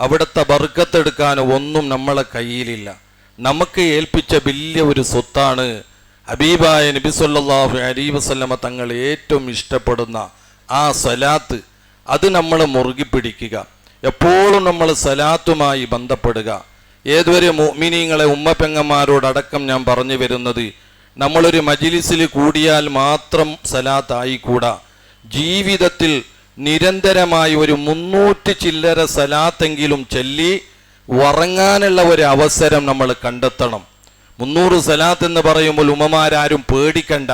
അവിടുത്തെ ബർക്കത്തെടുക്കാനോ ഒന്നും നമ്മളെ കയ്യിലില്ല. നമുക്ക് ഏൽപ്പിച്ച വലിയ ഒരു സ്വത്താണ് ഹബീബായ നബി സല്ലല്ലാഹു അലൈഹി വസല്ലമ തങ്ങൾ ഏറ്റവും ഇഷ്ടപ്പെടുന്ന ആ സലാത്ത്. അത് നമ്മൾ മുറുകി പിടിക്കുക. എപ്പോഴും നമ്മൾ സലാത്തുമായി ബന്ധപ്പെടുക. ഏതൊരു മുഅ്മിനീങ്ങളെ ഉമ്മപ്പെങ്ങന്മാരോടടക്കം ഞാൻ പറഞ്ഞു വരുന്നത്, നമ്മളൊരു മജ്ലിസിൽ കൂടിയാൽ മാത്രം സലാത്തായിക്കൂടാ. ജീവിതത്തിൽ നിരന്തരമായി ഒരു 300 ചില്ലറ സലാത്തെങ്കിലും ചൊല്ലി ഉറങ്ങാനുള്ള ഒരു അവസരം നമ്മൾ കണ്ടെത്തണം. 300 സലാത്ത് എന്ന് പറയുമ്പോൾ ഉമ്മമാരാരും പേടിക്കണ്ട.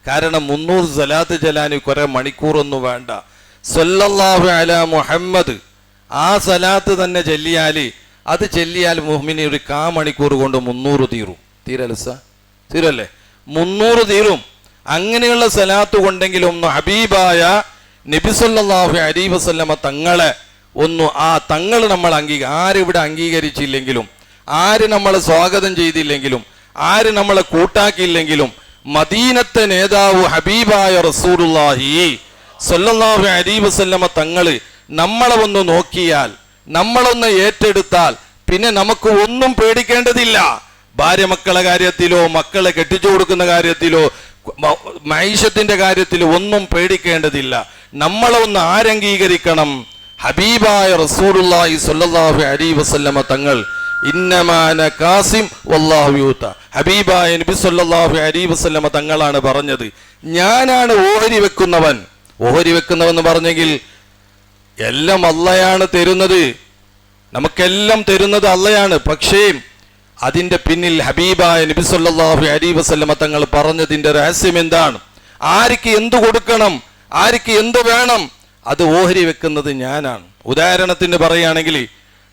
കാരണം 300 സലാത്ത് ചെല്ലാൻ കുറെ മണിക്കൂറൊന്നും വേണ്ട. സല്ലല്ലാഹു അലാ മുഹമ്മദ് ആ സലാത്ത് തന്നെ ചെല്ലിയാൽ മുഅ്മിനി ഒരു 1/4 മണിക്കൂർ കൊണ്ട് 300 തീരും. തീരല്ലേ? 300 തീരും. അങ്ങനെയുള്ള സലാത്ത് കൊണ്ടെങ്കിലും ഒന്ന് ഹബീബായ നബി സല്ലല്ലാഹു അലൈഹി വസല്ലമ തങ്ങളെ തങ്ങൾ നമ്മൾ ആരിവിടെ അംഗീകരിച്ചില്ലെങ്കിലും, ആര് നമ്മളെ സ്വാഗതം ചെയ്തില്ലെങ്കിലും, ആര് നമ്മളെ കൂട്ടാക്കിയില്ലെങ്കിലും, മദീനത്തെ നേതാവ് ഹബീബായ റസൂലുള്ളാഹി സ്വല്ലല്ലാഹു അലൈഹി വസല്ലമ തങ്ങൾ നമ്മളെ ഒന്ന് നോക്കിയാൽ, നമ്മളൊന്ന് ഏറ്റെടുത്താൽ പിന്നെ നമുക്ക് ഒന്നും പേടിക്കേണ്ടതില്ല. ഭാര്യ മക്കളെ കാര്യത്തിലോ, മക്കളെ കെട്ടിച്ചു കൊടുക്കുന്ന കാര്യത്തിലോ, മൈഷത്തിന്റെ കാര്യത്തിലോ ഒന്നും പേടിക്കേണ്ടതില്ല. നമ്മളൊന്ന് ആരംഗീകരിക്കണം? ഹബീബായ റസൂലുള്ളാഹി സ്വല്ലല്ലാഹു അലൈഹി വസല്ലമ തങ്ങൾ ഇന്നമാന കാസിം വല്ലാഹു യൂത. ഹബീബായ നബി സല്ലല്ലാഹു അലൈഹി വസല്ലമ തങ്ങളാണ് പറഞ്ഞത്, ഞാനാണ് ഓഹരി വെക്കുന്നവൻ. ഓഹരി വെക്കുന്നവൻ എന്ന് പറഞ്ഞെങ്കിൽ എല്ലാം അള്ളയാണ് തരുന്നത്, നമുക്കെല്ലാം തരുന്നത് അള്ളയാണ്. പക്ഷേ അതിന്റെ പിന്നിൽ ഹബീബായ നബി സല്ലല്ലാഹു അലൈഹി വസല്ലമ തങ്ങൾ പറഞ്ഞതിന്റെ രഹസ്യം എന്താണ്? ആർക്ക് എന്തു കൊടുക്കണം, ആർക്ക് എന്ത് വേണം, അത് ഓഹരി വെക്കുന്നത് ഞാനാണ്. ഉദാഹരണത്തിന് പറയുകയാണെങ്കിൽ,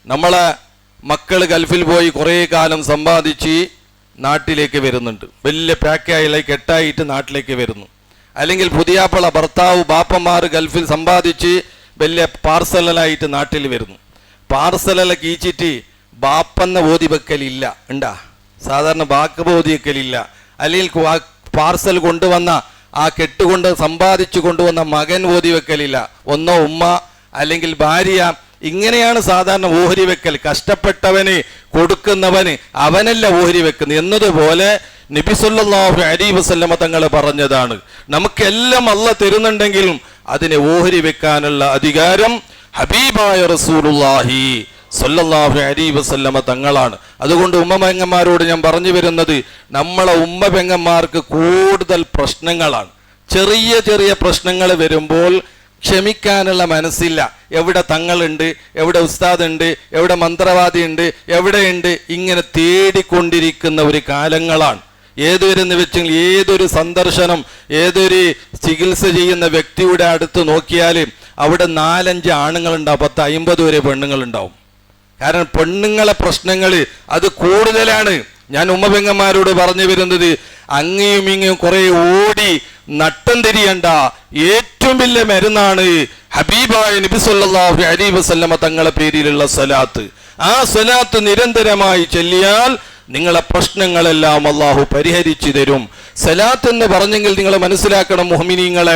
നമ്മളെ മക്കൾ ഗൾഫിൽ പോയി കുറേ കാലം സമ്പാദിച്ച് നാട്ടിലേക്ക് വരുന്നുണ്ട്. വലിയ പാക്കായി കെട്ടായിട്ട് നാട്ടിലേക്ക് വരുന്നു. അല്ലെങ്കിൽ പുതിയാപ്പള ഭർത്താവ് ബാപ്പന്മാർ ഗൾഫിൽ സമ്പാദിച്ച് വലിയ പാർസലായിട്ട് നാട്ടിൽ വരുന്നു. പാർസല കീച്ചിട്ട് ബാപ്പന്ന ഓതി വെക്കലില്ല. ഉണ്ടാ? സാധാരണ ബാക്ക് ഓതി വെക്കലില്ല. അല്ലെങ്കിൽ പാർസൽ കൊണ്ടുവന്ന ആ കെട്ടുകൊണ്ട് സമ്പാദിച്ചു കൊണ്ടുവന്ന മകൻ ഓതി വെക്കലില്ല. ഒന്നോ ഉമ്മ അല്ലെങ്കിൽ ഭാര്യ. ഇങ്ങനെയാണ് സാധാരണ ഓഹരി വെക്കൽ. കഷ്ടപ്പെട്ടവന് കൊടുക്കുന്നവന് അവനല്ല ഓഹരി വെക്കുന്നത് എന്നതുപോലെ നബി സല്ലല്ലാഹു അലൈഹി വസല്ലമ തങ്ങൾ പറഞ്ഞതാണ്, നമുക്കെല്ലാം അല്ലാഹ് തരുന്നുണ്ടെങ്കിലും അതിനെ ഓഹരി വെക്കാനുള്ള അധികാരം ഹബീബായ റസൂലുള്ളാഹി സല്ലല്ലാഹു അലൈഹി വസല്ലമ തങ്ങളാണ്. അതുകൊണ്ട് ഉമ്മ-പെങ്ങന്മാരോട് ഞാൻ പറഞ്ഞു വരുന്നത്, നമ്മളെ ഉമ്മ-പെങ്ങന്മാർക്ക് കൂടുതൽ പ്രശ്നങ്ങളാണ്. ചെറിയ ചെറിയ പ്രശ്നങ്ങൾ വരുമ്പോൾ ക്ഷമിക്കാനുള്ള മനസ്സില്ല. എവിടെ തങ്ങളുണ്ട്, എവിടെ ഉസ്താദുണ്ട്, എവിടെ മന്ത്രവാദി ഉണ്ട്, എവിടെയുണ്ട്, ഇങ്ങനെ തേടിക്കൊണ്ടിരിക്കുന്ന ഒരു കാലങ്ങളാണ്. ഏതൊരു വെച്ചെങ്കിൽ ഏതൊരു സന്ദർശനം, ഏതൊരു ചികിത്സ ചെയ്യുന്ന വ്യക്തിയുടെ അടുത്ത് നോക്കിയാൽ അവിടെ 4-5 ആണുങ്ങളുണ്ടാവും, 10-50 വരെ പെണ്ണുങ്ങളുണ്ടാവും. കാരണം പെണ്ണുങ്ങളെ പ്രശ്നങ്ങൾ അത് കൂടുതലാണ്. ഞാൻ ഉമ്മ-പെങ്ങന്മാരോട് പറഞ്ഞു വരുന്നത്, അങ്ങയും ഇങ്ങയും കുറെ ഓടി നട്ടം തിരിയണ്ട. ഏറ്റവും വലിയ മരുന്നാണ് ഹബീബായ നബി സല്ലല്ലാഹു അലൈഹി വസല്ലമ തങ്ങളെ പേരിലുള്ള സ്വലാത്ത്. ആ സ്വലാത്ത് നിരന്തരമായി ചൊല്ലിയാൽ നിങ്ങളെ പ്രശ്നങ്ങളെല്ലാം അല്ലാഹു പരിഹരിച്ചു തരും. സലാത്ത് എന്ന് പറഞ്ഞെങ്കിൽ നിങ്ങൾ മനസ്സിലാക്കണം മുഅ്മിനീങ്ങളെ,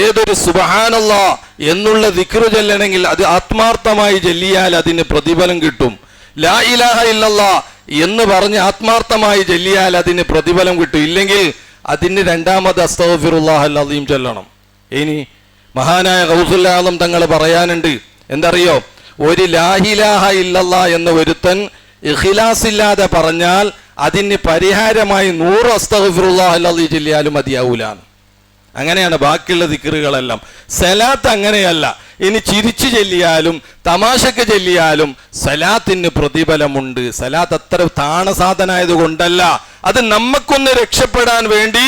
ഏതൊരു സുബ്ഹാനല്ലാഹ് എന്നുള്ള ദിക്റ് ചൊല്ലണമെങ്കിൽ അത് ആത്മാർത്ഥമായി ചൊല്ലിയാൽ അതിന് പ്രതിഫലം കിട്ടും. ലാ ഇലാഹ ഇല്ലല്ലാഹ് എന്ന് പറഞ്ഞ് ആത്മാർത്ഥമായി ചൊല്ലിയാൽ അതിന് പ്രതിഫലം കിട്ടും. ഇല്ലെങ്കിൽ അതിന് രണ്ടാമത് അസ്തഗ്ഫിറുല്ലാഹൽ അസീം ചൊല്ലണം. ഇനി മഹാനായ ഗൗസുൽ ആലം തങ്ങൾ പറയാനുണ്ട്, എന്തറിയോ? ഒരു ലാ ഇലാഹ ഇല്ലല്ലാഹ് എന്ന ഒരുത്തൻ ഇഖ്ലാസ് ഇല്ലാതെ പറഞ്ഞാൽ അതിന് പരിഹാരമായി 100 അസ്തഗ്ഫിറുല്ലാഹൽ അസീം ചൊല്ലിയാലും മതിയാവൂല. അങ്ങനെയാണ് ബാക്കിയുള്ള ദിക്റുകളെല്ലാം. സലാത്ത് അങ്ങനെയല്ല. ഇനി ചിരിച്ചു ചൊല്ലിയാലും തമാശക്ക് ചൊല്ലിയാലും സലാത്തിന് പ്രതിഫലമുണ്ട്. സലാത്ത് അത്ര താണസാധനായത് കൊണ്ടല്ല, അത് നമുക്കൊന്ന് രക്ഷപ്പെടാൻ വേണ്ടി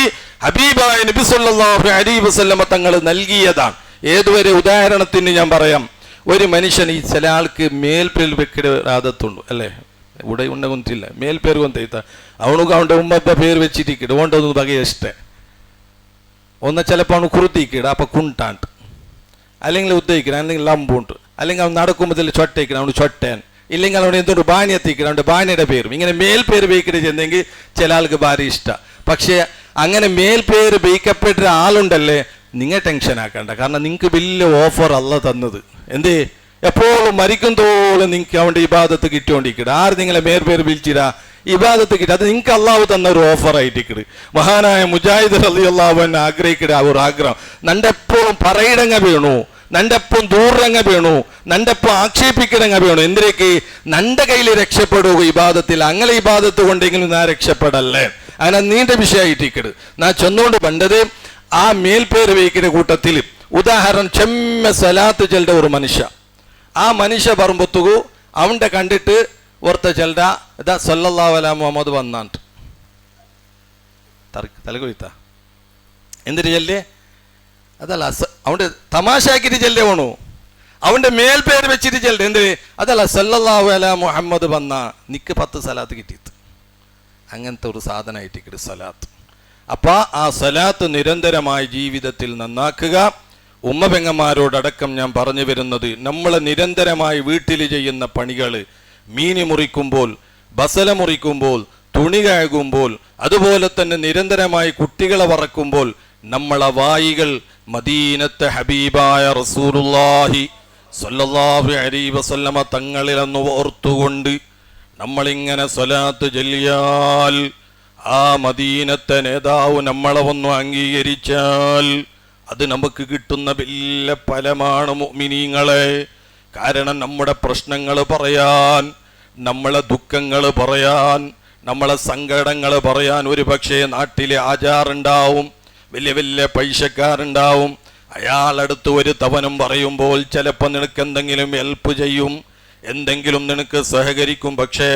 ഹബീബായ നബി സല്ലല്ലാഹു അലൈഹി വസല്ലമ തങ്ങൾ നൽകിയതാണ്. ഏതുവരെ ഉദാഹരണത്തിന് ഞാൻ പറയാം. ഒരു മനുഷ്യൻ, ഈ ചില ആൾക്ക് മേൽപേർ വെക്കിട ആദത്തുള്ളൂ അല്ലേ, ഇവിടെ ഉണ്ടെന്നില്ല മേൽപേർ കൊന്തയിത്ത അവണക്ക് അവൻ്റെ ഉമ്മത്തെ പേര് വെച്ചിട്ടിക്കിട ഓണ്ടൊന്ന് ബകയ ഇഷ്ടേ ഒന്ന് ചിലപ്പോൾ അവന് കുറുത്തിക്കിട അപ്പൊ കുണ്ടാണ്ട്, അല്ലെങ്കിൽ ഉദ്ദേശിക്കണം, അല്ലെങ്കിൽ ലമ്പുണ്ട്, അല്ലെങ്കിൽ അവൻ നടക്കുമ്പോൾ ചൊട്ടയിക്കണം അവന് ചൊട്ടേൻ, ഇല്ലെങ്കിൽ അവൻ എന്തുകൊണ്ട് ബാനി എത്തിക്കണം അവൻ്റെ ബാനിയുടെ പേരും. ഇങ്ങനെ മേൽപേര് ബേക്കിട്ട് ചെന്നെങ്കിൽ ചില ആൾക്ക് ഭാരി ഇഷ്ടമാണ്. പക്ഷേ അങ്ങനെ മേൽപേര് ബേക്കപ്പെട്ട ആളുണ്ടല്ലേ, നിങ്ങൾ ടെൻഷൻ ആക്കണ്ട. കാരണം നിങ്ങൾക്ക് വലിയ ഓഫർ അല്ല തന്നത്. എന്തേ? എപ്പോഴും മരിക്കും തോളം നിങ്ങൾക്ക് അവൻ്റെ ഇബാദത്ത് കിട്ടിക്കൊണ്ടിരിക്കട്ടെ. ആര് നിങ്ങളെ പേര് വിളിച്ചിരാ ഇബാദത്ത് കിട്ടുക, അത് നിങ്ങൾക്ക് അള്ളാഹു തന്ന ഒരു ഓഫർ ആയിട്ടിക്കട്. മഹാനായ മുജാഹിദ് റളിയല്ലാഹു അൻഹു ആഗ്രഹിക്കട ആ ഒരു ആഗ്രഹം നണ്ടെപ്പോഴും പറയിടങ്ങ വീണു, നണ്ടെപ്പം ദൂരങ്ങ വീണു, നണ്ടെപ്പം ആക്ഷേപിക്കിടങ്ങ വീണു. എന്തിനേക്ക് നന്റെ കയ്യിൽ രക്ഷപ്പെടുക ഇബാദത്തിൽ, അങ്ങനെ ഇബാദത്ത് കൊണ്ടെങ്കിലും ഞാൻ രക്ഷപ്പെടല്ലേ. അങ്ങനെ നീണ്ട വിഷയമായിട്ടിക്കട്. ഞാൻ ചെന്നുകൊണ്ട് പണ്ടത് ആ മേൽപേര് വയ്ക്കുന്ന കൂട്ടത്തിൽ ഉദാഹരണം ചെമ്മ സലാത്ത് ചെല്ലുന്ന ഒരു മനുഷ്യ, ആ മനുഷ്യ പറമ്പത്തുകു അവൻ്റെ കണ്ടിട്ട് ഓർത്ത ചെല്ല ഇതാ സല്ലല്ലാഹു അലൈഹി മുഹമ്മദ് വന്നാണ്ട് തലകുലിത്ത എന്തിട്ട് ചെല്ലേ, അതല്ല അവൻ്റെ തമാശാക്കിട്ട് ചെല്ലേ വേണു, അവൻ്റെ മേൽപേര് വെച്ചിട്ട് ചെല്ലേ എന്ത്, അതല്ല സല്ലല്ലാഹു അലൈഹി മുഹമ്മദ് വന്ന നിക്ക് 10 സലാത്ത് കിട്ടിയത്. അങ്ങനത്തെ ഒരു സാധനമായിട്ട് സലാത്ത്. അപ്പൊ ആ സലാത്ത് നിരന്തരമായ ജീവിതത്തിൽ നന്നാക്കുക. ഉമ്മ പെങ്ങന്മാരോടടക്കം ഞാൻ പറഞ്ഞു വരുന്നത്, നമ്മൾ നിരന്തരമായി വീട്ടിൽ ചെയ്യുന്ന പണികൾ, മീനി മുറിക്കുമ്പോൾ, ബസല മുറിക്കുമ്പോൾ, തുണി കഴുകുമ്പോൾ, അതുപോലെ തന്നെ നിരന്തരമായി കുട്ടികളെ വറക്കുമ്പോൾ നമ്മളെ വായികൾ മദീനത്തെ ഹബീബായ റസൂലുള്ളാഹി സ്വല്ലല്ലാഹു അലൈഹി വസല്ലമ തങ്ങളിലെന്ന് ഓർത്തുകൊണ്ട് നമ്മളിങ്ങനെ സ്വലാത്ത് ചൊല്ലിയാൽ, ആ മദീനത്തെ നേതാവ് നമ്മളെ ഒന്ന് അംഗീകരിച്ചാൽ അത് നമുക്ക് കിട്ടുന്ന വലിയ ഫലമാണ് മുഅ്മിനീങ്ങളെ. കാരണം നമ്മുടെ പ്രശ്നങ്ങൾ പറയാൻ, നമ്മളെ ദുഃഖങ്ങൾ പറയാൻ, നമ്മളെ സങ്കടങ്ങൾ പറയാൻ ഒരു പക്ഷേ നാട്ടിലെ ആചാറുണ്ടാവും, വലിയ വലിയ പൈസക്കാരുണ്ടാവും. അയാളടുത്ത് ഒരു തവനം പറയുമ്പോൾ ചിലപ്പോൾ നിനക്ക് എന്തെങ്കിലും ഹെൽപ്പ് ചെയ്യും, എന്തെങ്കിലും നിനക്ക് സഹകരിക്കും. പക്ഷേ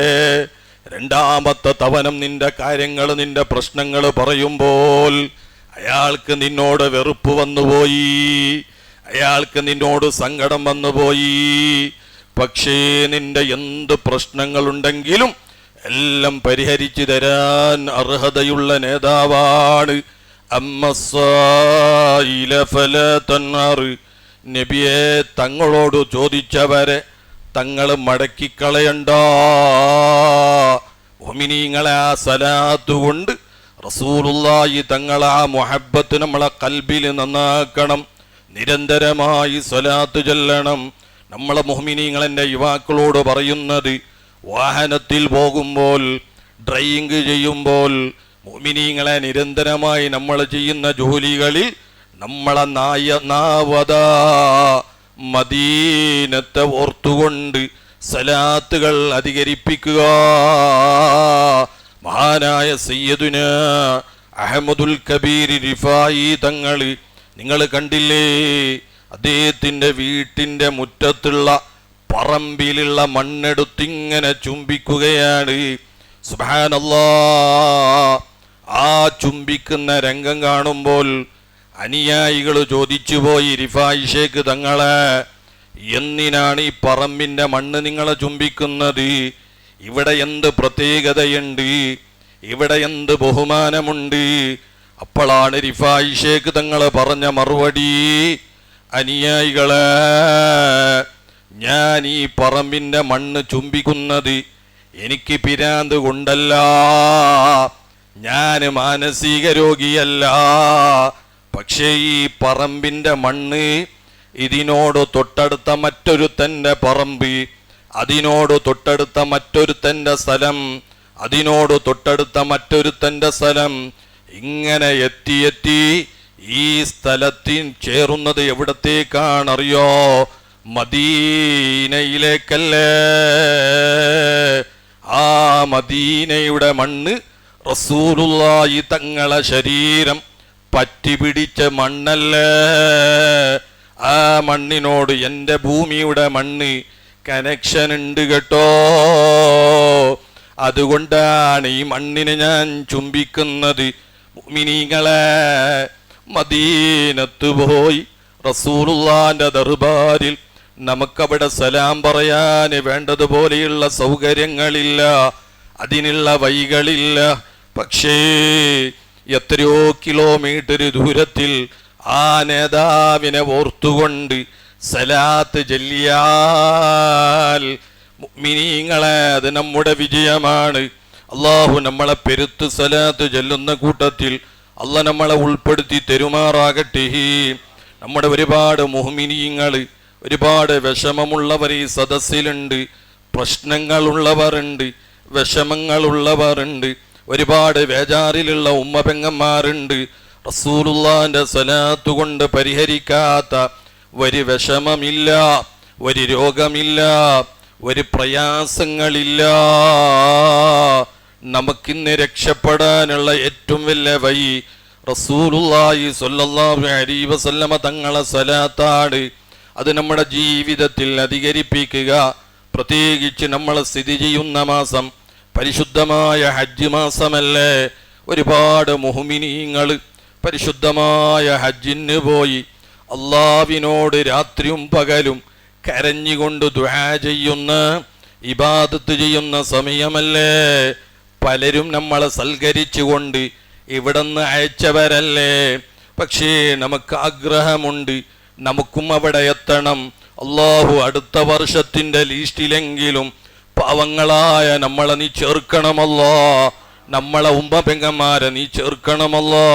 രണ്ടാമത്തെ തവനം നിന്റെ കാര്യങ്ങൾ, നിന്റെ പ്രശ്നങ്ങൾ പറയുമ്പോൾ അയാൾക്ക് നിന്നോട് വെറുപ്പ് വന്നുപോയി, അയാൾക്ക് നിന്നോട് സങ്കടം വന്നുപോയി. പക്ഷേ നിന്റെ എന്ത് പ്രശ്നങ്ങളുണ്ടെങ്കിലും എല്ലാം പരിഹരിച്ചു തരാൻ അർഹതയുള്ള നേതാവാണ്. നബിയെ, തങ്ങളോട് ചോദിച്ചവരെ തങ്ങൾ മടക്കിക്കളയണ്ട. മുഅ്മിനീങ്ങളെ ആ സലാത്ത് കൊണ്ട് റസൂലുള്ളാഹി തങ്ങളെ ആ മുഹബ്ബത്ത് നമ്മളെ കൽബിൽ നന്നാക്കണം. നിരന്തരമായി സ്വലാത്ത് ചൊല്ലണം. നമ്മളെ മുഅ്മിനീങ്ങളെൻ്റെ യുവാക്കളോട് പറയുന്നത്, വാഹനത്തിൽ പോകുമ്പോൾ, ഡ്രൈവിംഗ് ചെയ്യുമ്പോൾ, മുഅ്മിനീങ്ങളെ നിരന്തരമായി നമ്മൾ ചെയ്യുന്ന ജോലികളിൽ നമ്മളെ നാവത മദീനത്തെ ഓർത്തുകൊണ്ട് സലാത്തുകൾ അധികരിപ്പിക്കുക. മഹാനായ സയ്യിദുന അഹ്മദുൽ കബീർ റിഫായി തങ്ങൾ, നിങ്ങൾ കണ്ടില്ലേ, അദ്ദേഹത്തിൻ്റെ വീട്ടിൻ്റെ മുറ്റത്തുള്ള പറമ്പിലുള്ള മണ്ണെടുത്തിങ്ങനെ ചുംബിക്കുകയാണ്. സുബ്ഹാനല്ലാഹ്. ആ ചുംബിക്കുന്ന രംഗം കാണുമ്പോൾ അനുയായികൾ ചോദിച്ചുപോയി, റിഫായി ഷേഖ് തങ്ങളെ, എന്തിനാണ് ഈ പറമ്പിൻ്റെ മണ്ണ് നിങ്ങളെ ചുംബിക്കുന്നത്? ഇവിടെ എന്ത് പ്രത്യേകതയുണ്ട്? ഇവിടെ എന്ത് ബഹുമാനമുണ്ട്? അപ്പോഴാണ് റിഫായി ഷേഖ് തങ്ങൾ പറഞ്ഞ മറുപടി, അനുയായികളെ, ഞാൻ ഈ പറമ്പിൻ്റെ മണ്ണ് ചുംബിക്കുന്നത് എനിക്ക് പിരാന്ത് കൊണ്ടല്ല, ഞാൻ മാനസിക രോഗിയല്ല. പക്ഷേ ഈ പറമ്പിൻ്റെ മണ്ണ്, ഇതിനോട് തൊട്ടടുത്ത മറ്റൊരുത്തൻ്റെ പറമ്പ്, അതിനോട് തൊട്ടടുത്ത മറ്റൊരുത്തൻ്റെ സ്ഥലം, അതിനോട് തൊട്ടടുത്ത മറ്റൊരുത്തൻ്റെ സ്ഥലം, ഇങ്ങനെ എത്തി ഈ സ്ഥലത്തിൽ ചേരുന്നത് എവിടത്തേക്കാണറിയോ? മദീനയിലേക്കല്ലേ. ആ മദീനയുടെ മണ്ണ് റസൂലുള്ളാഹി തങ്ങളെ ശരീരം പറ്റിപിടിച്ച മണ്ണല്ലേ. ആ മണ്ണിനോട് എൻ്റെ ഭൂമിയുടെ മണ്ണ് കണക്ഷൻ ഉണ്ട് കേട്ടോ. അതുകൊണ്ടാണ് ഈ മണ്ണിനെ ഞാൻ ചുംബിക്കുന്നത്. മുഅ്മിനീങ്ങളെ, മദീനത്ത് പോയി റസൂലുള്ളാഹിന്റെ ദർബാരിൽ നമുക്കവിടെ സലാം പറയാൻ വേണ്ടതുപോലെയുള്ള സൗകര്യങ്ങളില്ല, അതിനുള്ള വഴികളില്ല. പക്ഷേ എത്രയോ കിലോമീറ്റർ ദൂരത്തിൽ ആ നേതാവിനെ ഓർത്തുകൊണ്ട് സലാത്ത് ചൊല്ലിയാൽ മുഅ്മിനീങ്ങളെ, അത് നമ്മുടെ വിജയമാണ്. അള്ളാഹു നമ്മളെ പെരുത്ത് സലാത്ത് ചൊല്ലുന്ന കൂട്ടത്തിൽ അള്ളാഹ് നമ്മളെ ഉൾപ്പെടുത്തി തെരുമാറാകട്ടെ. നമ്മുടെ ഒരുപാട് മുഅ്മിനീങ്ങൾ ഒരുപാട് വിഷമമുള്ളവർ ഈ സദസ്സിലുണ്ട്, പ്രശ്നങ്ങളുള്ളവരുണ്ട്, വിഷമങ്ങളുള്ളവരുണ്ട്, ഒരുപാട് വേജാറിലുള്ള ഉമ്മ പെങ്ങന്മാരുണ്ട്. റസൂലുള്ളാഹിന്റെ സ്വലാത്ത് കൊണ്ട് പരിഹരിക്കാത്ത ഒരു വിഷമമില്ല, ഒരു രോഗമില്ല, ഒരു പ്രയാസങ്ങളില്ല. നമുക്കിന്ന് രക്ഷപ്പെടാനുള്ള ഏറ്റവും വലിയ വഴി റസൂലുള്ളാഹി സ്വല്ലല്ലാഹു അലൈഹി വസല്ലമ തങ്ങളെ സ്വലാത്താണ്. അത് നമ്മുടെ ജീവിതത്തിൽ അധികരിപ്പിക്കുക. പ്രത്യേകിച്ച് നമ്മൾ സ്ഥിതി ചെയ്യുന്ന മാസം പരിശുദ്ധമായ ഹജ്ജ് മാസമല്ലേ. ഒരുപാട് മുഅ്മിനീങ്ങൾ പരിശുദ്ധമായ ഹജ്ജിന് പോയി അള്ളാഹുവിനോട് രാത്രിയും പകലും കരഞ്ഞുകൊണ്ട് ദുആ ചെയ്യുന്ന, ഇബാദത്ത് ചെയ്യുന്ന സമയമല്ലേ. പലരും നമ്മളെ സൽക്കരിച്ചുകൊണ്ട് ഇവിടുന്ന് അയച്ചവരല്ലേ. പക്ഷേ നമുക്ക് ആഗ്രഹമുണ്ട്, നമുക്കും അവിടെ എത്തണം. അള്ളാഹു അടുത്ത വർഷത്തിൻ്റെ ലീസ്റ്റിലെങ്കിലും പാവങ്ങളായ നമ്മളെ നീ ചേർക്കണമല്ലോ, നമ്മളെ ഉമ്മ പെങ്ങന്മാരെ നീ ചേർക്കണമല്ലോ.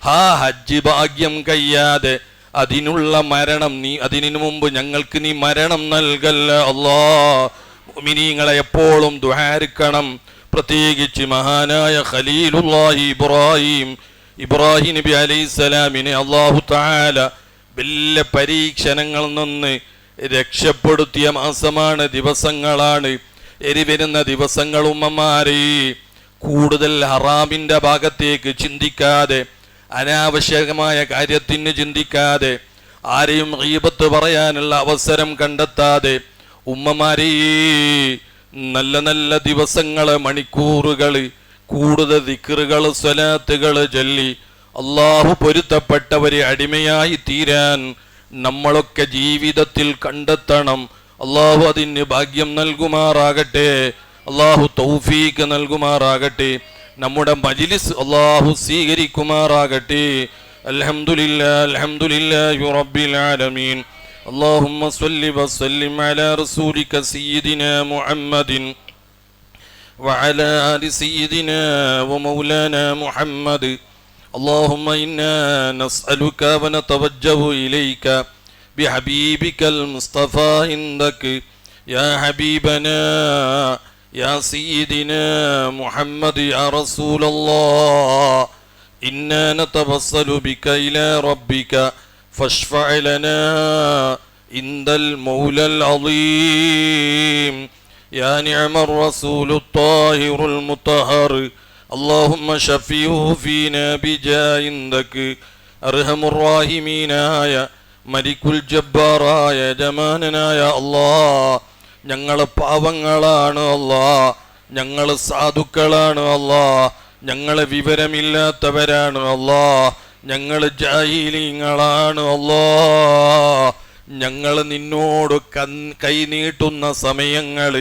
ഹജ്ജ് ഭാഗ്യം കഴിയാതെ അതിനുള്ള മരണം നീ, അതിനു മുമ്പ് ഞങ്ങൾക്ക് നീ മരണം നൽകല്ല അല്ലാ. മുഅ്മിനീങ്ങളെ എപ്പോഴും ദുആരിക്കണം. പ്രത്യേകിച്ച് മഹാനായ ഖലീലുല്ലാഹി ഇബ്രാഹിം നബി അലൈഹിസ്സലാമിനെ അല്ലാഹു തആല വലിയ പരീക്ഷണങ്ങളിൽ നിന്ന് രക്ഷപ്പെടുത്തിയ മാസമാണ്, ദിവസങ്ങളാണ്. വരുന്ന ദിവസങ്ങൾ ഉമ്മമാരെ കൂടുതൽ ഹറാമിൻ്റെ ഭാഗത്തേക്ക് ചിന്തിക്കാതെ, അനാവശ്യമായ കാര്യത്തിന് ചിന്തിക്കാതെ, ആരെയും ഗീബത്ത് പറയാനുള്ള അവസരം കണ്ടെത്താതെ ഉമ്മമാരെ നല്ല നല്ല ദിവസങ്ങൾ, മണിക്കൂറുകൾ, കൂടുതൽ ദിക്റുകൾ, സ്വലാത്തുകൾ ചൊല്ലി അള്ളാഹു പൊരുത്തപ്പെട്ടവരെ അടിമയായി തീരാൻ നമ്മളൊക്കെ ജീവിതത്തിൽ കണ്ടെത്തണം. അള്ളാഹു അതിന് ഭാഗ്യം നൽകുമാറാകട്ടെ, അള്ളാഹു തൗഫീഖ് നൽകുമാറാകട്ടെ, നമ്മുടെ മജ്ലിസ് അള്ളാഹു സ്വീകരിക്കുമാറാകട്ടെ. അൽഹംദുലില്ലാഹി അൽഹംദുലില്ലാഹി റബ്ബിൽ ആലമീൻ. اللهم صل وسلم على رسولك سيدنا محمد وعلى آل سيدنا ومولانا محمد. اللهم إنا نسألك ونتوجه إليك بحبيبك المصطفى عندك يا حبيبنا يا سيدنا محمد يا رسول الله. إنا نتوسل بك إلى ربك فاشفع لنا عند المولى العظيم يا نعم الرسول الطاهر المطهر. اللهم شفيه فينا بجاه عندك أرحم الراحمين يا മലിക്കുൽ ജബ്ബാറായ ജമാനനായ അല്ലാഹ്. ഞങ്ങൾ പാവങ്ങളാണ് അല്ലാഹ്, ഞങ്ങൾ സാധുക്കളാണ് അല്ലാഹ്, ഞങ്ങൾ വിവരമില്ലാത്തവരാണ് അല്ലാഹ്, ഞങ്ങൾ ജാഹിലീങ്ങളാണ് അല്ലാഹ്. ഞങ്ങൾ നിന്നോട് കൈനീട്ടുന്ന സമയങ്ങൾ,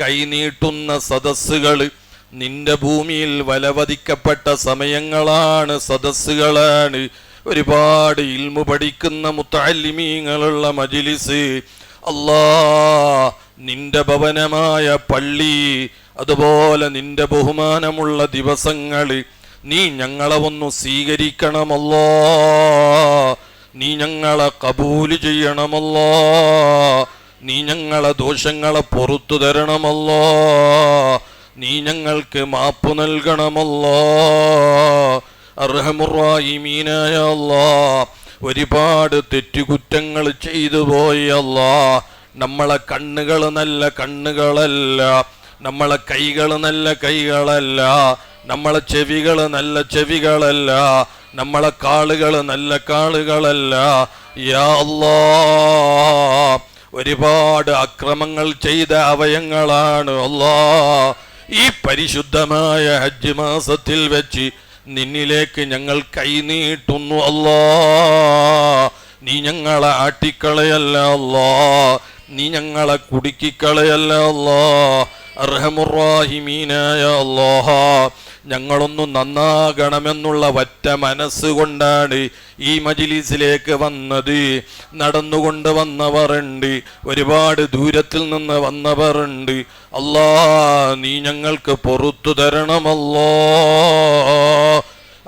കൈനീട്ടുന്ന സദസ്സുകൾ നിന്റെ ഭൂമിയിൽ വലവധിക്കപ്പെട്ട സമയങ്ങളാണ്, സദസ്സുകളാണ്. ഒരുപാട് ഇൽമു പഠിക്കുന്ന മുത്തഅല്ലിമീങ്ങളുള്ള മജ്ലിസ് അല്ലാഹ്, നിന്റെ ഭവനമായ പള്ളി, അതുപോലെ നിന്റെ ബഹുമാനമുള്ള ദിവസങ്ങൾ നീ ഞങ്ങളെ ഒന്ന് സ്വീകരിക്കണമല്ലോ, നീ ഞങ്ങളെ കബൂല് ചെയ്യണമല്ലോ, നീ ഞങ്ങളെ ദോഷങ്ങളെ പുറത്തു തരണമല്ലോ, നീ ഞങ്ങൾക്ക് മാപ്പ് നൽകണമല്ലോ. അർഹമുർറാഹിമീനായ അല്ലാഹ്, ഒരുപാട് തെറ്റുകുറ്റങ്ങൾ ചെയ്തു പോയി അല്ലാഹ്. നമ്മളെ കണ്ണുകൾ നല്ല കണ്ണുകളല്ല, നമ്മളെ കൈകൾ നല്ല കൈകളല്ല, നമ്മളെ ചെവികൾ നല്ല ചെവികളല്ല, നമ്മളെ കാലുകൾ നല്ല കാലുകളല്ല. യാ അല്ലാഹ്, ഒരുപാട് അക്രമങ്ങൾ ചെയ്ത അവയങ്ങളാണ് അല്ലാഹ്. ഈ പരിശുദ്ധമായ ഹജ്ജ് മാസത്തിൽ വെച്ച് നിന്നിലേക്ക് ഞങ്ങൾ കൈനീട്ടുന്നു അല്ലാഹ്. നീ ഞങ്ങളെ ആട്ടിക്കളയല്ല അല്ലാഹ്, നീ ഞങ്ങളെ കുടുക്കിക്കളയല്ല അല്ലാഹ്. അർഹമുർറാഹിമീനായ അല്ലാഹ്, ഞങ്ങളൊന്നു നന്നാകണമെന്നുള്ള ഒറ്റ മനസ്സുകൊണ്ടാണ് ഈ മജ്ലിസിലേക്ക് വന്നത്. നടന്നുകൊണ്ട് വന്നവരുണ്ട്, ഒരുപാട് ദൂരത്തിൽ നിന്ന് വന്നവരുണ്ട്. അല്ലാഹ്, നീ ഞങ്ങൾക്ക് പുറത്തു തരണമല്ലോ.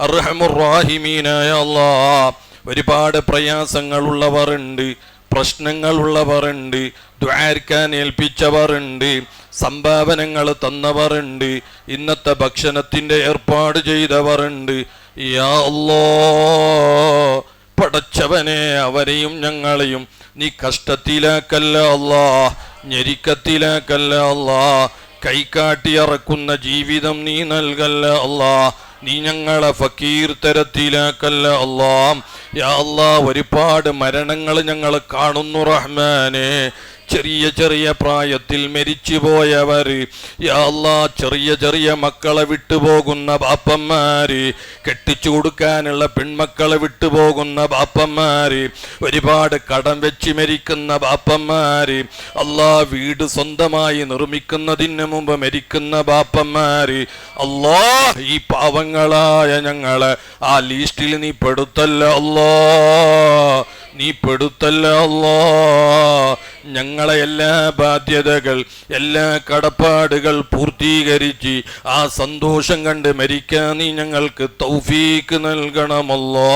അർഹമുർറാഹിമീനായ അല്ലാഹ്, ഒരുപാട് പ്രയാസങ്ങളുള്ളവരുണ്ട്, പ്രശ്നങ്ങളുള്ളവർ ഉണ്ട്, ദുആർക്കാൻ ഏൽപ്പിച്ചവർ ഉണ്ട്, സംഭാവനകൾ തന്നവർ ഉണ്ട്, ഇന്നത്തെ ഭക്ഷണത്തിന്റെ ഏർപ്പാട് ചെയ്തവർ ഉണ്ട്. യാ അല്ലാഹ്, പടച്ചവനെ അവരെയും ഞങ്ങളെയും നീ കഷ്ടത്തിലാക്കല്ല അല്ലാഹ്, ഞെരുക്കത്തിലാക്കല്ല അല്ലാഹ്, കൈകാട്ടി ഇറക്കുന്ന ജീവിതം നീ നൽകല്ല അല്ലാഹ്, നീ ഞങ്ങളെ ഫക്കീർ തരത്തിലാക്കല്ല അല്ലാഹ്. യാ അല്ലാഹ്, ഒരുപാട് മരണങ്ങൾ ഞങ്ങൾ കാണുന്നു റഹ്മാനെ. ചെറിയ ചെറിയ പ്രായത്തിൽ മരിച്ചുപോയവർ, യാ അല്ലാഹ്, ചെറിയ ചെറിയ മക്കളെ വിട്ടുപോകുന്ന ബാപ്പന്മാര്, കെട്ടിച്ചു കൊടുക്കാനുള്ള പെൺമക്കളെ വിട്ടുപോകുന്ന ബാപ്പന്മാര്, ഒരുപാട് കടം വെച്ച് മരിക്കുന്ന ബാപ്പന്മാര്, അല്ലാഹ്, വീട് സ്വന്തമായി നിർമ്മിക്കുന്നതിന് മുമ്പ് മരിക്കുന്ന ബാപ്പന്മാര്, അല്ലാഹ്, ഈ പാവങ്ങളായ ഞങ്ങളെ ആ ലിസ്റ്റിൽ നീ പെടുത്തല്ല അല്ലാഹ്, നീ പെടുത്തല്ല അല്ലാഹ്. ഞങ്ങളെ എല്ലാ ബാധ്യതകൾ, എല്ലാ കടപ്പാടുകൾ പൂർത്തീകരിച്ച് ആ സന്തോഷം കണ്ട് മരിക്കാൻ നീ ഞങ്ങൾക്ക് തൗഫീക്ക് നൽകണമല്ലോ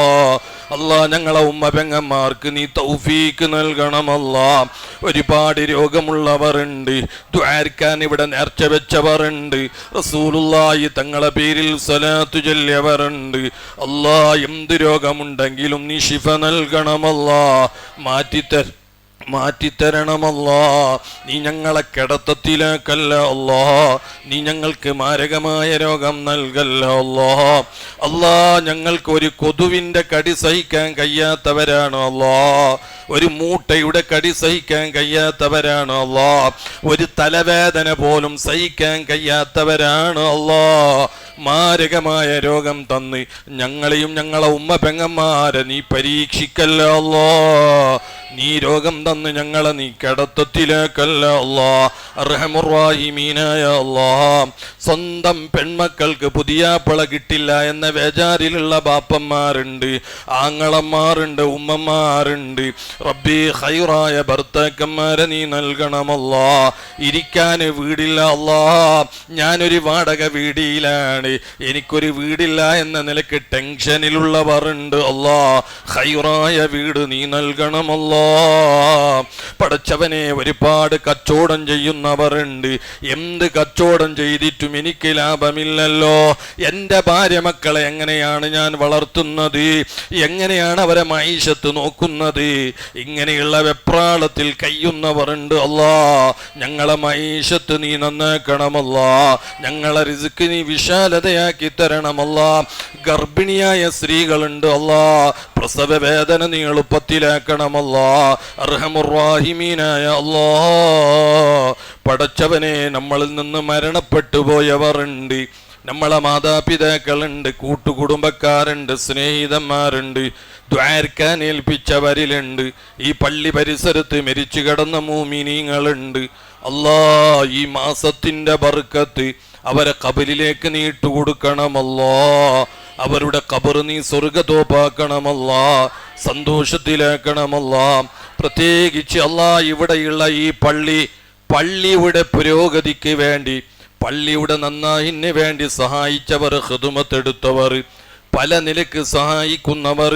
അല്ലാ. ഞങ്ങളെ ഉമ്മ പെങ്ങന്മാർക്ക് നീ തൗഫീക്ക് നൽകണമല്ലോ. ഒരുപാട് രോഗമുള്ളവരുണ്ട്, ദുആർക്കാൻ ഇവിടെ നേർച്ച വെച്ചവരുണ്ട്, റസൂലുള്ളാഹി തങ്ങളെ പേരിൽ സ്വലാത്ത് ചൊല്ലിയവരുണ്ട്. അല്ലാ, എന്ത് രോഗമുണ്ടെങ്കിലും നീ ശിഫ നൽകണമല്ലോ, മാറ്റിത്തരണമല്ലോ. നീ ഞങ്ങളെ കിടത്തത്തിലാക്കല്ല അല്ലാ, നീ ഞങ്ങൾക്ക് മാരകമായ രോഗം നൽകല്ല അല്ലാ. അല്ലാ, ഞങ്ങൾക്ക് ഒരു കൊതുവിൻ്റെ കടി സഹിക്കാൻ കഴിയാത്തവരാണ് അല്ലാ, ഒരു മൂട്ടയുടെ കടി സഹിക്കാൻ കഴിയാത്തവരാണ് അല്ലാ, ഒരു തലവേദന പോലും സഹിക്കാൻ കഴിയാത്തവരാണ് അല്ലാ. മാരകമായ രോഗം തന്ന് ഞങ്ങളെയും ഞങ്ങളെ ഉമ്മ പെങ്ങന്മാരെ നീ പരീക്ഷിക്കല്ല അല്ലാ, നീ രോഗം തന്ന് ഞങ്ങളെ നീ കിടത്തത്തിലേക്കല്ല അല്ലാ. അർഹമുർ റഹീമീനായ അല്ലാ, സ്വന്തം പെൺമക്കൾക്ക് പുതിയാപ്പിള കിട്ടില്ല എന്ന വേജാരിലുള്ള ബാപ്പന്മാരുണ്ട്, ആങ്ങളന്മാരുണ്ട്, ഉമ്മമാരുണ്ട്. റബ്ബി, ഖൈറായ ഭർത്താക്കന്മാരെ നീ നൽകണമല്ലാ. ഇരിക്കാൻ വീടില്ല അല്ലാ, ഞാനൊരു വാടക വീടിയിലാണ്, എനിക്കൊരു വീടില്ല എന്ന നിലക്ക് ടെൻഷനിലുള്ളവർ ഉണ്ട് അല്ലാ. ഖൈറായ വീട് നീ നൽകണമല്ലാ. പടച്ചവനെ, ഒരുപാട് കച്ചവടം ചെയ്യുന്നവരുണ്ട്, എന്ത് കച്ചവടം ചെയ്തിട്ടും എനിക്ക് ലാഭമില്ലല്ലോ. എൻ്റെ ഭാര്യ മക്കളെ എങ്ങനെയാണ് ഞാൻ വളർത്തുന്നത്, എങ്ങനെയാണ് അവരെ മൈഷത്ത് നോക്കുന്നത്, ഇങ്ങനെയുള്ള വെപ്രാളത്തിൽ കഴിയുന്നവരുണ്ട് അല്ലാ. ഞങ്ങളെ മൈഷത്ത് നീ നന്നാക്കണമല്ലാ, ഞങ്ങളെ റിസ്ക് നീ വിശാലതയാക്കി തരണമല്ലാ. ഗർഭിണിയായ സ്ത്രീകളുണ്ട് അല്ലാ, പ്രസവ വേദന നീ എളുപ്പത്തിലാക്കണമല്ലാ. അർഹമുർ റഹീമീനായ അല്ലാ, പടച്ചവനെ, നമ്മളിൽ നിന്ന് മരണപ്പെട്ടു പോയവരുണ്ട്, നമ്മളെ മാതാപിതാക്കളുണ്ട്, കൂട്ടുകുടുംബക്കാരുണ്ട്, സ്നേഹിതന്മാരുണ്ട്, ദ്വാരക്കാൻ ഏൽപ്പിച്ചവരിലുണ്ട്, ഈ പള്ളി പരിസരത്ത് മരിച്ചു കിടന്ന മോമിനീങ്ങളുണ്ട് അല്ലാ. ഈ മാസത്തിന്റെ ബർക്കത്ത് അവരെ ഖബറിലേക്ക് നീ ഇട്ടുകൊടുക്കണമല്ലാ, അവരുടെ ഖബർ നീ സ്വർഗത്തോപ്പാക്കണമല്ലാ, സന്തോഷത്തിലാക്കണമല്ലാ. പ്രത്യേകിച്ച് അല്ലാ, ഇവിടെയുള്ള ഈ പള്ളിയുടെ പുരോഗതിക്ക് വേണ്ടി, പള്ളിയുടെ നന്നായിന് വേണ്ടി സഹായിച്ചവർ, ഖിദ്മത്തെടുത്തവർ, പല നിലക്ക് സഹായിക്കുന്നവർ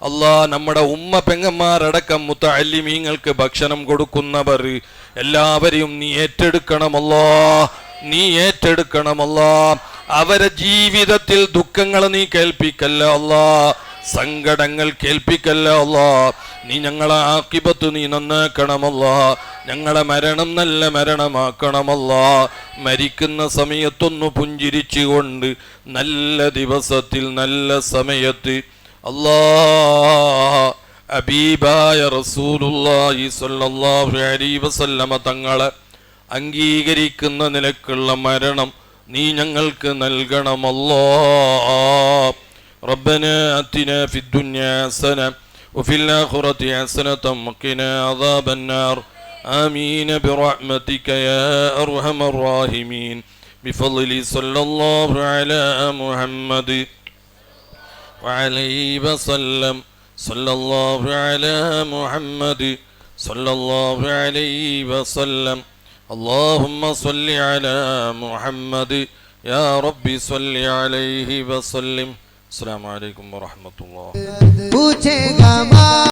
അല്ലാ, നമ്മുടെ ഉമ്മ പെങ്ങന്മാരടക്കം മുത്തഅല്ലിമീങ്ങൾക്ക് ഭക്ഷണം കൊടുക്കുന്നവർ, എല്ലാവരെയും നീ ഏറ്റെടുക്കണമല്ലാ, നീ ഏറ്റെടുക്കണമല്ലാ. അവരെ ജീവിതത്തിൽ ദുഃഖങ്ങൾ നീ കേൾപ്പിക്കല്ല അല്ലാ, സങ്കടങ്ങൾ കേൾപ്പിക്കല്ല അല്ലാ. നീ ഞങ്ങളെ ആഖിബത്ത് നീ നന്നാക്കണമല്ലാ, ഞങ്ങളെ മരണം നല്ല മരണമാക്കണമല്ലാ. മരിക്കുന്ന സമയത്തൊന്നു പുഞ്ചിരിച്ചുകൊണ്ട് നല്ല ദിവസത്തിൽ നല്ല സമയത്ത് അല്ലാ, ഹബീബായ റസൂലുള്ളാഹി സ്വല്ലല്ലാഹു അലൈഹി വസല്ലമ തങ്ങളെ അംഗീകരിക്കുന്ന നിലക്കുള്ള മരണം നീ ഞങ്ങൾക്ക് നൽകണമല്ലാ. റബ്ബനാ അത്തിനാ ഫിദ്ദുനിയാ ഹസന വഫിൽ ആഖിറതി ഹസനത വഖിനാ അദാബന്നാർ. ആമീൻ ബിറഹ്മതിക യാ അർഹമർ റഹീമീൻ. ബിഫദ്ലി സ്വല്ലല്ലാഹു അലാ മുഹമ്മദ് വഅലൈഹി വസല്ലം. സ്വല്ലല്ലാഹു അലാ മുഹമ്മദ് സ്വല്ലല്ലാഹു അലൈഹി വസല്ലം. اللهم صل على محمد يا ربي صل عليه وسلم. السلام عليكم ورحمة الله.